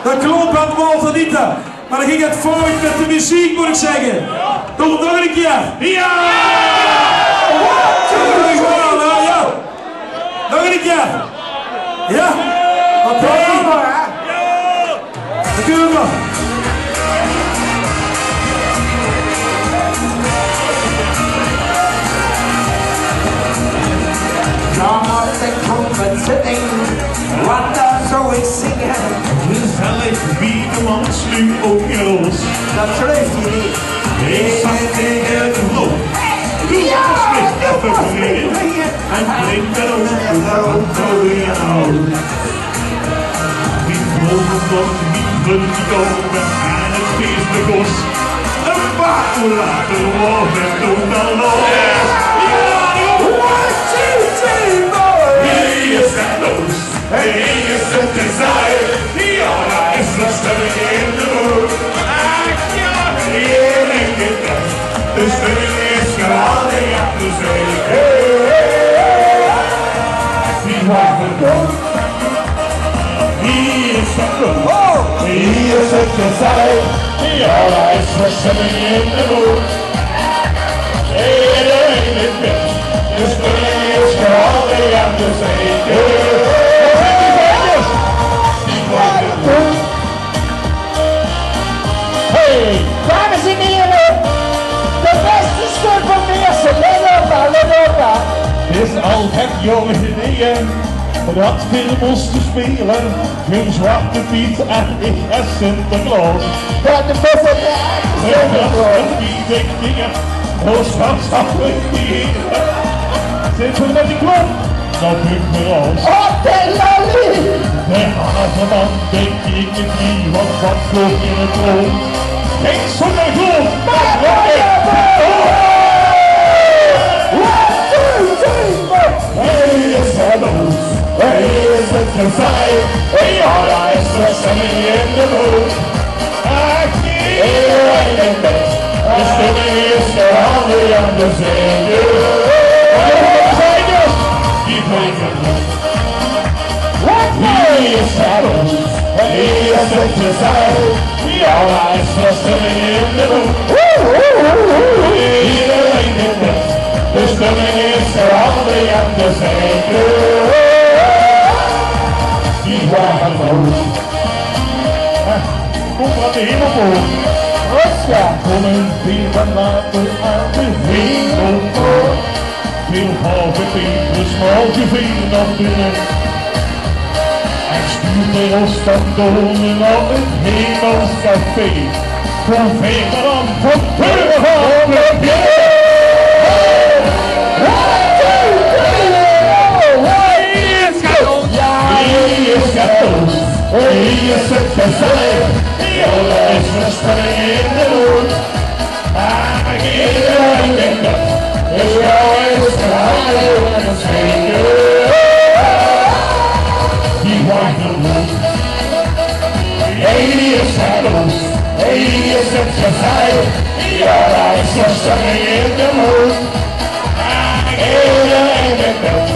De klomp had Walter Dieter. Maar dan ging het fout met de muziek, moet ik zeggen. Doe het nog een keer. Ja! Ja! Nog een keer. Ja? Oké. Dan kunnen we nog. Wat daar zou ik zingen? Gezellig wie de man sluw ook roos. Dat schreef je niet. Ik zag tegen de vloer. Doe het alsjeblieft even verleden. En drink er ook een rode jou. Wie vlogen nog, wie vlucht komen en het feest begos. Een paar uur later was het toen al los. Hey, is het te zijn? Ja, daar is de stemming in de moed. Ach ja, hier in de tijd. De stemming is geraden, ja, te zeker. Wie mag het doen? Hier is het doen. Hier is het te zijn. Ja, daar is de stemming in de moed. Hier in de tijd. De stemming is geraden, ja, te zeker. Hey, dames en heren, de beste stuk van Meersen, let op. Het is altijd jonge ideeën dat veel moesten spelen. Geen Zwarte Piet en ik en Sinterklaas. Dat de beste En die dingen, ons maatschappelijk dieren. Zit we met die klok, dat lukt me als. Oh, de lolly! De havenman denk ik het niet, want wat vloog in het rond. Kijk zonder grond, maar wat Hey, is het ons, hey, is het gezij, hey, ja, is de stemming in de moed. Ach, hier in het bed, de stemming is geraden aan de zeker. Die breken het. Wie is het ons, hey, is het gezij, ja, is de stemming in de moed. Hier in het bed. De stemming is geraden aan de zeker. Die wagen rood. Kom aan de hemel voor. Rusja! Kom een vier later aan de hemel voor. Veel halve Petrus, smaaltje vier naar binnen. En stuurt de Oostendolen op het hemelscafé. Kom verder aan van Teuren van de binnen. Hier is het gezellig, ja, daar is de stemming in de moed. Maar iedereen denkt dat, dus jou is geraden en het zeker. Die wacht er niet. Hey, hier is het los, hey, hier is het gezellig, ja, daar is de stemming in de moed. Maar iedereen denkt dat,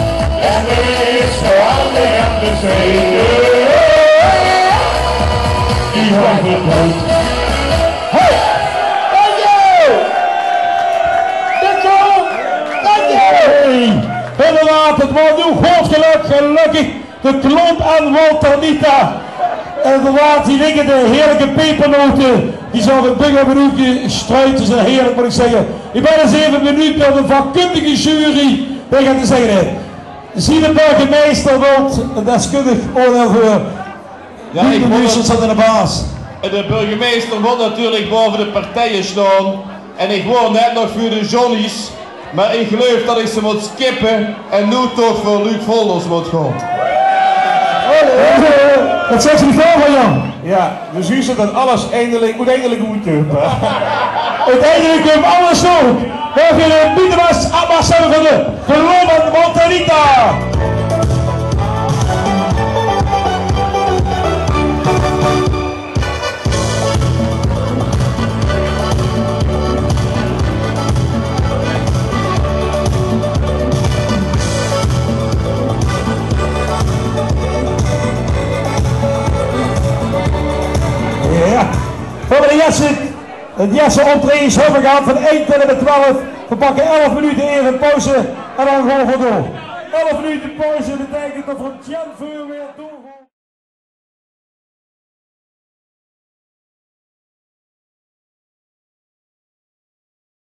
en er is geraden en het zeker. Hey! Thank you! Thank you! Inderdaad, het wordt nu gelukkig de klomp aan Walter Dieter. Inderdaad, die liggen de heerlijke pepernoten. Die zal het big op een hoekje struiten, zijn heerlijk moet ik zeggen. Ik ben eens even benieuwd naar de vakkundige jury. Wat gaat te zeggen? Zie de burgemeester wilt deskundig oordeel voor. Ja, ik zat in de baas. De burgemeester moet natuurlijk boven de partijen staan. En ik word net nog voor de Johnny's. Maar ik geloof dat ik ze moet skippen en nu toch voor Luc Volders moet gaan. Wat zegt u voor van Jan? Ja, we zien dat alles moet eindelijk goed doen. Uiteindelijk komt alles zo. We gaan de Pietermas ambassadeur van de Roman Montanita. Het Jesse optreden is hebben gehad van 1 tot en met 12. We pakken 11 minuten even pauze en dan gewoon voor door. 11 minuten pauze betekent dat we Jan Vuur weer door.